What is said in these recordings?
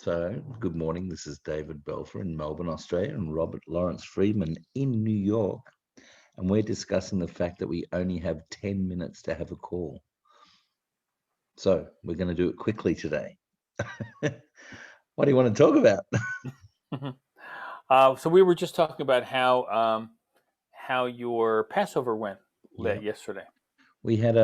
So, good morning. This is David Belfer in Melbourne, Australia, and Robert Lawrence Friedman in New York. And we're discussing the fact that we only have 10 minutes to have a call. So, we're going to do it quickly today. What do you want to talk about? So we were just talking about how your Passover went Yeah. yesterday. We had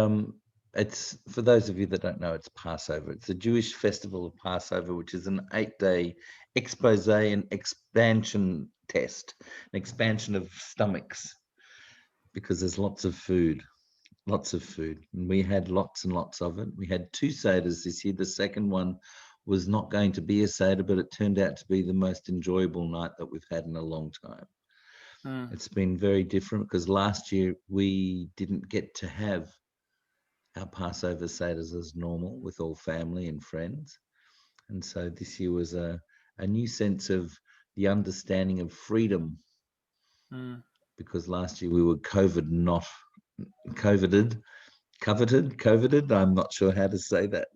it's for those of you that don't know, it's Passover. It's the Jewish festival of Passover, which is an 8-day expose and expansion test, an expansion of stomachs, because there's lots of food. Lots of food. And we had lots and lots of it. We had 2 seders this year. The second one was not going to be a seder, but it turned out to be the most enjoyable night that we've had in a long time. Mm. It's been very different because last year we didn't get to have our Passover seders as normal with all family and friends. And so this year was a new sense of the understanding of freedom, Mm. because last year we were not coveted. I'm not sure how to say that.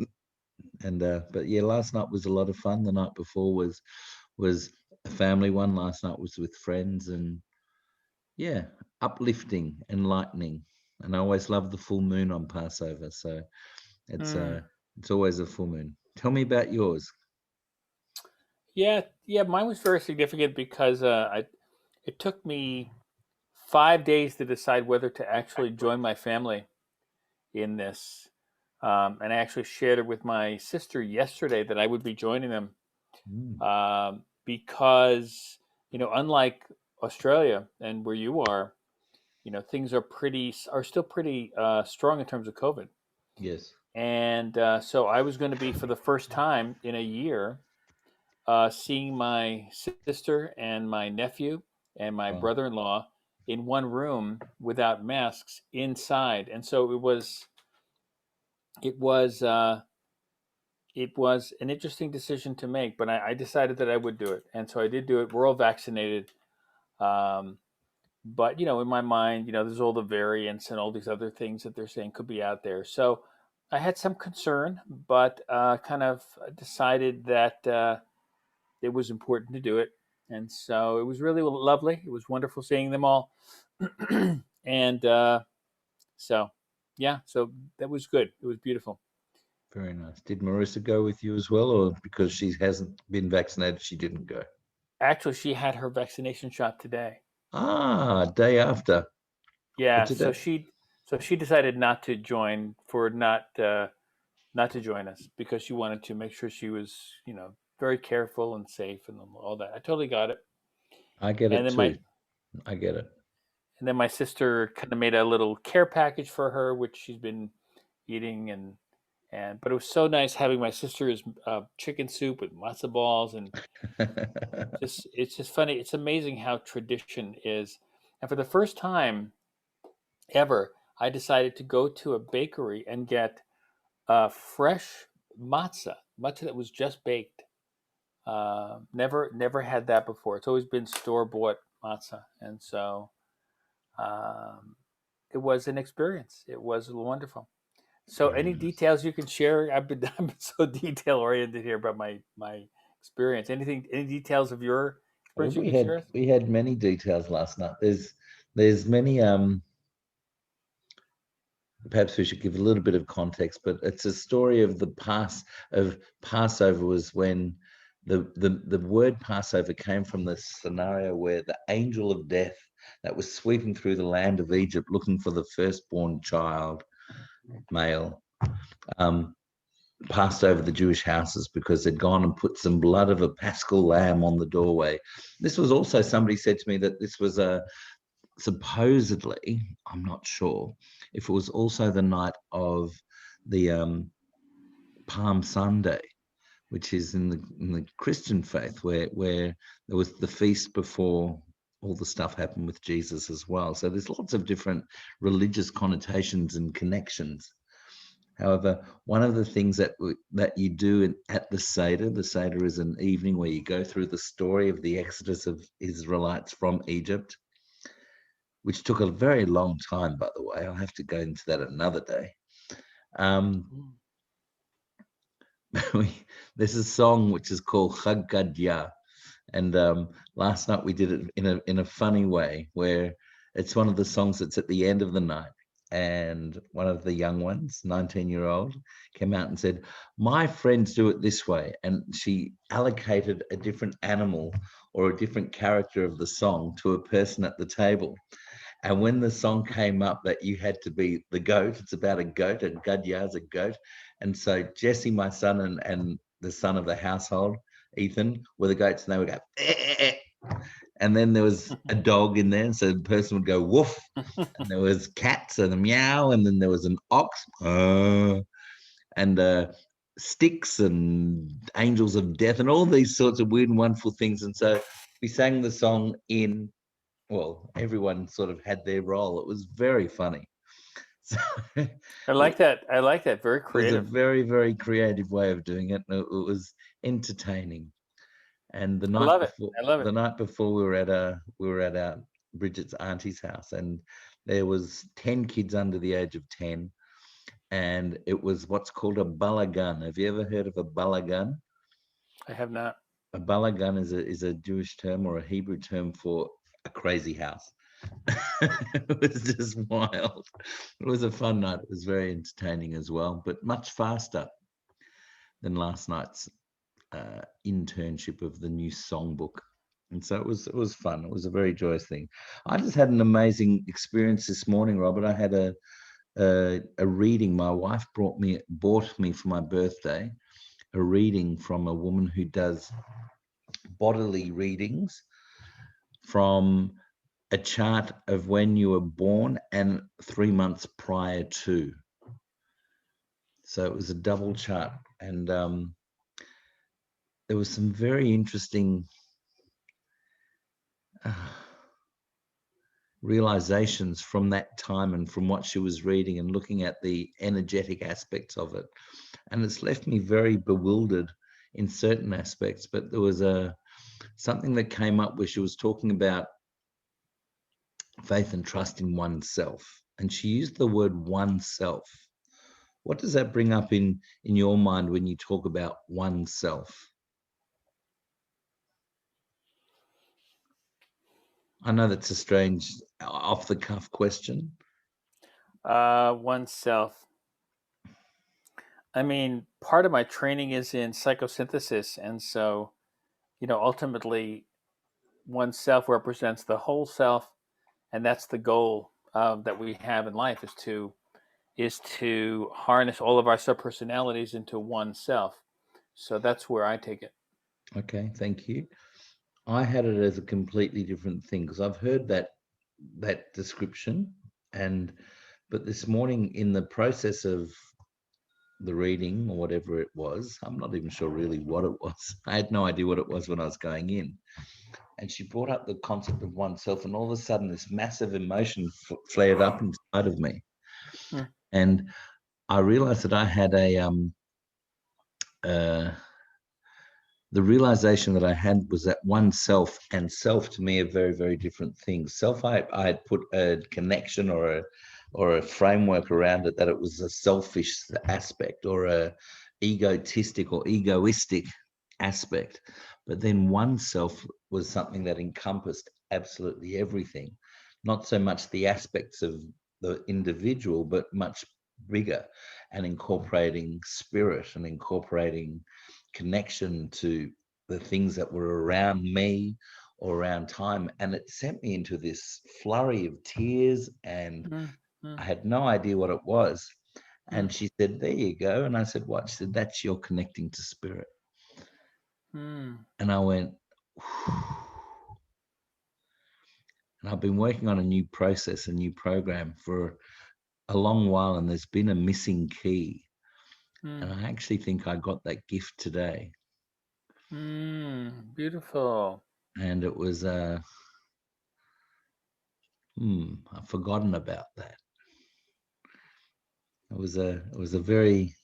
And but yeah, last night was a lot of fun. The night before was a family one. Last night was with friends, and yeah, uplifting, enlightening. And I always love the full moon on Passover, so it's Mm. uh it's always a full moon. Tell me about yours. Yeah. Mine was very significant because it took me 5 days to decide whether to actually join my family in this, and I actually shared it with my sister yesterday that I would be joining them, Mm, because unlike Australia and where you are, things are still pretty strong in terms of COVID. yes. And so I was going to be, for the first time in a year, seeing my sister and my nephew and my Wow. brother-in-law in one room without masks inside. And so it was it was an interesting decision to make, but I decided that I would do it, and so I did do it. We're all vaccinated. Um, but in my mind, there's all the variants and all these other things that they're saying could be out there. So I had some concern, but kind of decided that it was important to do it. And so it was really lovely. It was wonderful seeing them all. And so, yeah, so that was good. It was beautiful. Very nice. Did Marissa go with you as well, or because she hasn't been vaccinated, she didn't go? Actually, she had her vaccination shot today. Ah, day after. Yeah, Today. so she decided not to join, for not to join us, because she wanted to make sure she was, very careful and safe and all that. I totally got it. I get And it then my too. I get it. and then my sister kind of made a little care package for her, which she's been eating, and but it was so nice having my sister's chicken soup with matzo balls, and just it's just funny. It's amazing how tradition is. And for the first time ever, I decided to go to a bakery and get fresh matzah that was just baked. Never had that before. It's always been store bought matzah, and so um, it was an experience. It was wonderful. So, Very any nice. details you can share? I've been so detail oriented here about my experience. Any details of your Well, experience you can share? we had many details last night. There's many perhaps we should give a little bit of context, but it's a story of Passover was when the word Passover came from the scenario where the angel of death that was sweeping through the land of Egypt looking for the firstborn child, male, um, passed over the Jewish houses because they'd gone and put some blood of a paschal lamb on the doorway. This was also, somebody said to me that this was supposedly, I'm not sure if it was also the night of the Palm Sunday, which is in the Christian faith, where there was the feast before all the stuff happened with Jesus as well. So there's lots of different religious connotations and connections. However, one of the things that you do at the Seder is an evening where you go through the story of the exodus of Israelites from Egypt, which took a very long time, by the way. I'll have to go into that another day. Um, Mm. there's a song which is called Chag Gadya, and last night we did it in a funny way, where it's one of the songs that's at the end of the night. And one of the young ones, 19-year-old, came out and said, "My friends do it this way." And she allocated a different animal or a different character of the song to a person at the table. And when the song came up that you had to be the goat, it's about a goat, and Gadya's a goat. And so Jesse, my son, and the son of the household, Ethan, were the goats, and they would go, "Eh, eh, eh." And then there was a dog in there, so the person would go woof, and there was cats and a meow, and then there was an ox, and sticks and angels of death, and all these sorts of weird and wonderful things. And so we sang the song in, well, everyone sort of had their role. It was very funny. So I like that. I like that. Very it was a creative. very, very creative way of doing it. And it was entertaining. And I love it. I love it. the night before we were at our Bridget's auntie's house, and there was 10 kids under the age of 10, and it was what's called a balagan. Have you ever heard of a balagan? I have not. A balagan is a Jewish term or a Hebrew term for a crazy house. It was just wild. It was a fun night. It was very entertaining as well, but much faster than last night's internship of the new songbook. And so it was fun. It was a very joyous thing. I just had an amazing experience this morning, Robert. I had a reading. My wife bought me for my birthday a reading from a woman who does bodily readings from a chart of when you were born and 3 months prior to. So it was a double chart, and there was some very interesting realizations from that time and from what she was reading and looking at the energetic aspects of it. And it's left me very bewildered in certain aspects. But there was something that came up where she was talking about faith and trust in oneself, and she used the word oneself. What does that bring up in your mind when you talk about oneself? I know that's a strange off the cuff question. Oneself. I mean, part of my training is in psychosynthesis, and so ultimately, oneself represents the whole self, and that's the goal that we have in life is to harness all of our subpersonalities into one self. So that's where I take it. Okay, thank you. I had it as a completely different thing because I've heard that description, and but this morning in the process of the reading or whatever it was, I'm not even sure really what it was. I had no idea what it was when I was going in, and she brought up the concept of oneself, and all of a sudden this massive emotion flared up inside of me, Hmm. and I realized that I had the realization that I had was that oneself and self to me are very, very different things. Self, I had put a connection or a framework around it, that it was a selfish aspect or a egotistic or egoistic aspect. But then oneself was something that encompassed absolutely everything, not so much the aspects of the individual, but much bigger, and incorporating spirit and incorporating connection to the things that were around me or around time. And it sent me into this flurry of tears, and Hmm. I had no idea what it was. Hmm. And she said, "There you go." And I said, "What?" She said, "That's your connecting to spirit." Hmm. And I went, and I've been working on a new process, a new program for a long while, and there's been a missing key. And Hmm. I actually think I got that gift today. Beautiful. And it was I've forgotten about that. It was a very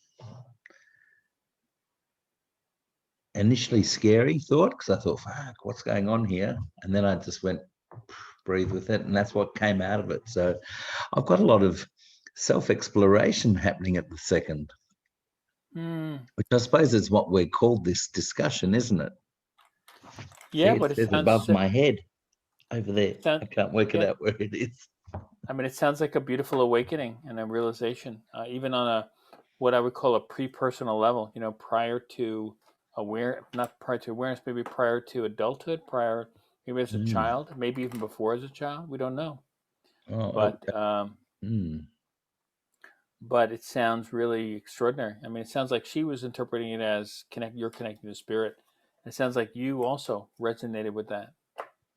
initially scary thought, because I thought, fuck, what's going on here? And then I just went, breathe with it, and that's what came out of it. So I've got a lot of self-exploration happening at the second. Hmm. which I suppose is what we're called this discussion, isn't it? See, Yeah, it but it says sounds above my head over there. sound I can't work it yeah. out where it is. I mean, it sounds like a beautiful awakening and a realization, even on a what I would call a pre-personal level. You know, prior to not prior to awareness, maybe prior to adulthood, prior maybe as a Mm. child, maybe even before as a child. We don't know, Oh, but um, mm. but it sounds really extraordinary. I mean, it sounds like she was interpreting it as you're connecting to spirit. It sounds like you also resonated with that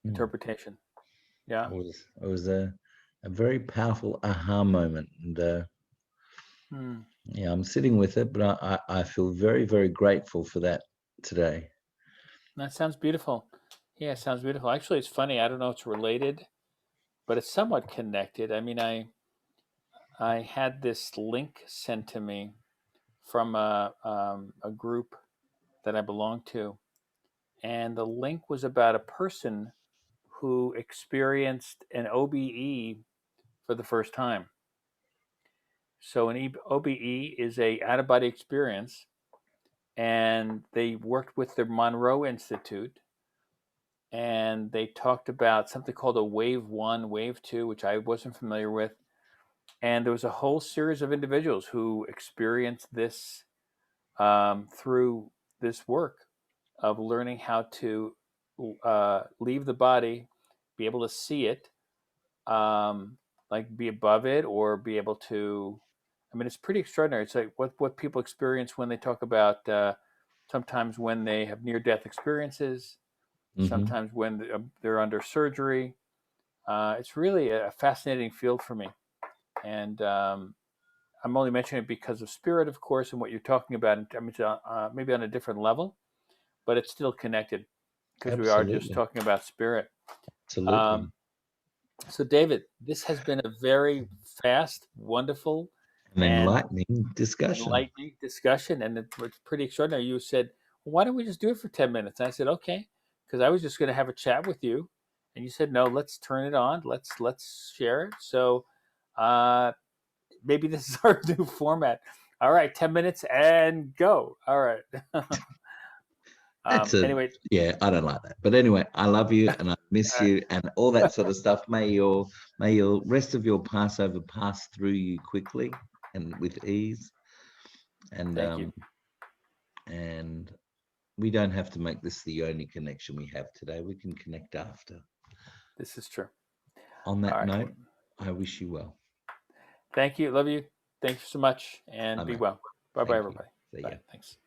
Mm. interpretation. Yeah. It was a very powerful aha moment, and Hmm. yeah, I'm sitting with it, but I feel very, very grateful for that today. That sounds beautiful. Yeah, it sounds beautiful. Actually, it's funny. I don't know if it's related, but it's somewhat connected. I mean, I had this link sent to me from a group that I belong to, and the link was about a person who experienced an OBE for the first time. So an OBE is a out of body experience, and they worked with the Monroe Institute, and they talked about something called a wave one, wave two, which I wasn't familiar with. And there was a whole series of individuals who experienced this through this work of learning how to leave the body, be able to see it, like be above it, or be able to. I mean, it's pretty extraordinary. It's like what people experience when they talk about sometimes when they have near death experiences, Hmm. sometimes when they're under surgery. It's really a fascinating field for me, and I'm only mentioning it because of spirit, of course, and what you're talking about. I mean, maybe on a different level, but it's still connected because we are just Absolutely, talking about spirit. absolutely, Um, so, David, this has been a very fast, wonderful, an and enlightening discussion. enlightening discussion, and it's pretty extraordinary. You said, well, "Why don't we just do it for 10 minutes?" And I said, "Okay," because I was just going to have a chat with you, and you said, "No, let's turn it on. Let's share it." So, uh, maybe this is our new format. All right, 10 minutes and go. All right. That's a Anyway, Yeah, I don't like that. But anyway, I love you and I miss you and all that sort of stuff. May your rest of your Passover pass through you quickly and with ease. And thank you. and we don't have to make this the only connection we have today. We can connect after. This is true. On All that right. note, I wish you well. Thank you. Love you. Thank you so much, Bye, and be mate. well. Bye bye, Thank you. everybody. See ya. Bye. Thanks.